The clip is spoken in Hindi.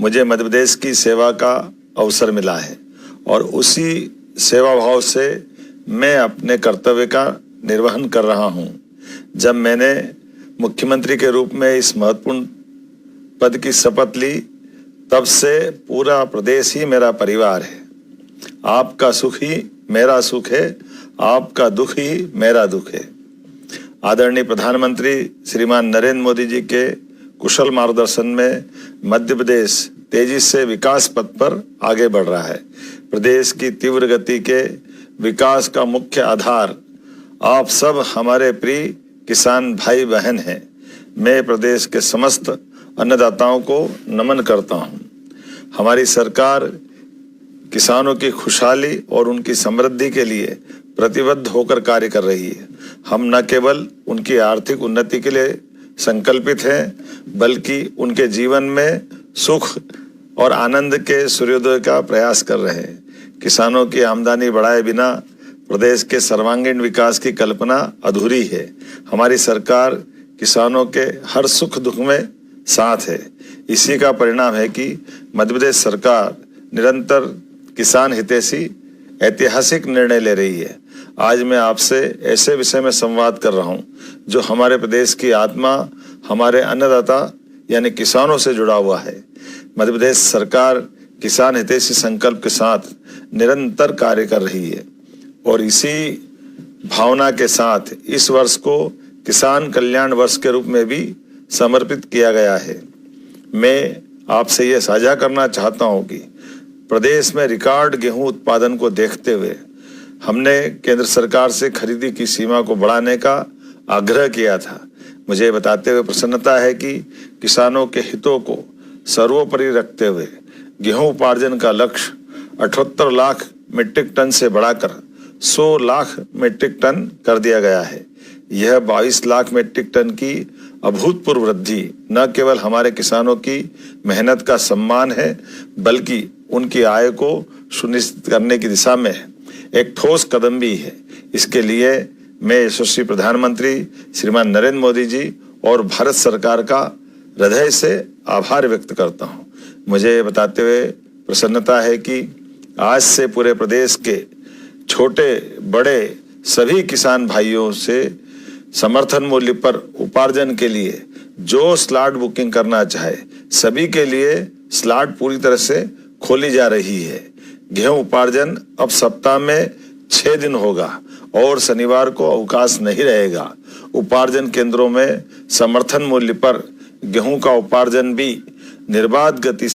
मुझे मध्य प्रदेश की सेवा का अवसर मिला है और उसी सेवा भाव से मैं अपने कर्तव्य का निर्वहन कर रहा हूं। जब मैंने मुख्यमंत्री के रूप में इस महत्वपूर्ण पद की शपथ ली, तब से पूरा प्रदेश ही मेरा परिवार है। आपका सुख ही मेरा सुख है, आपका दुख ही मेरा दुख है। आदरणीय प्रधानमंत्री श्रीमान नरेंद्र मोदी जी के कुशल मार्गदर्शन में मध्य प्रदेश तेजी से विकास पथ पर आगे बढ़ रहा है। प्रदेश की तीव्र गति के विकास का मुख्य आधार आप सब हमारे प्रिय किसान भाई बहन हैं। मैं प्रदेश के समस्त अन्नदाताओं को नमन करता हूं। हमारी सरकार किसानों की खुशहाली और उनकी समृद्धि के लिए प्रतिबद्ध होकर कार्य कर रही है। हम न केवल उनकी आर्थिक उन्नति के लिए संकल्पित हैं, बल्कि उनके जीवन में सुख और आनंद के सूर्योदय का प्रयास कर रहे हैं। किसानों की आमदनी बढ़ाए बिना प्रदेश के सर्वांगीण विकास की कल्पना अधूरी है। हमारी सरकार किसानों के हर सुख दुख में साथ है। इसी का परिणाम है कि मध्य प्रदेश सरकार निरंतर किसान हितैषी ऐतिहासिक निर्णय ले रही है। आज मैं आपसे ऐसे विषय में संवाद कर रहा हूं जो हमारे प्रदेश की आत्मा, हमारे अन्नदाता यानी किसानों से जुड़ा हुआ है। मध्य प्रदेश सरकार किसान हितैषी संकल्प के साथ निरंतर कार्य कर रही है और इसी भावना के साथ इस वर्ष को किसान कल्याण वर्ष के रूप में भी समर्पित किया गया है। मैं आपसे यह साझा करना चाहता हूं कि प्रदेश में रिकॉर्ड गेहूं उत्पादन को देखते हुए हमने केंद्र सरकार से खरीदी की सीमा को बढ़ाने का आग्रह किया था। मुझे बताते हुए प्रसन्नता है कि किसानों के हितों को सर्वोपरि रखते हुए गेहूं उपार्जन का लक्ष्य 78 लाख मीट्रिक टन से बढ़ाकर 100 लाख मीट्रिक टन कर दिया गया है। यह 22 लाख मीट्रिक टन की अभूतपूर्व वृद्धि न केवल हमारे किसानों की मेहनत का सम्मान है, बल्कि उनकी आय को सुनिश्चित करने की दिशा में एक ठोस कदम भी है। इसके लिए मैं यशस्वी प्रधानमंत्री श्रीमान नरेंद्र मोदी जी और भारत सरकार का हृदय से आभार व्यक्त करता हूं। मुझे बताते हुए प्रसन्नता है कि आज से पूरे प्रदेश के छोटे बड़े सभी किसान भाइयों से समर्थन मूल्य पर उपार्जन के लिए जो स्लॉट बुकिंग करना चाहे, सभी के लिए स्लॉट पूरी तरह से खोली जा रही है। गेहूं उपार्जन अब सप्ताह में 6 दिन होगा और शनिवार को अवकाश नहीं रहेगा। उपार्जन केंद्रों में समर्थन मूल्य पर गेहूं का उपार्जन भी निर्बाध गति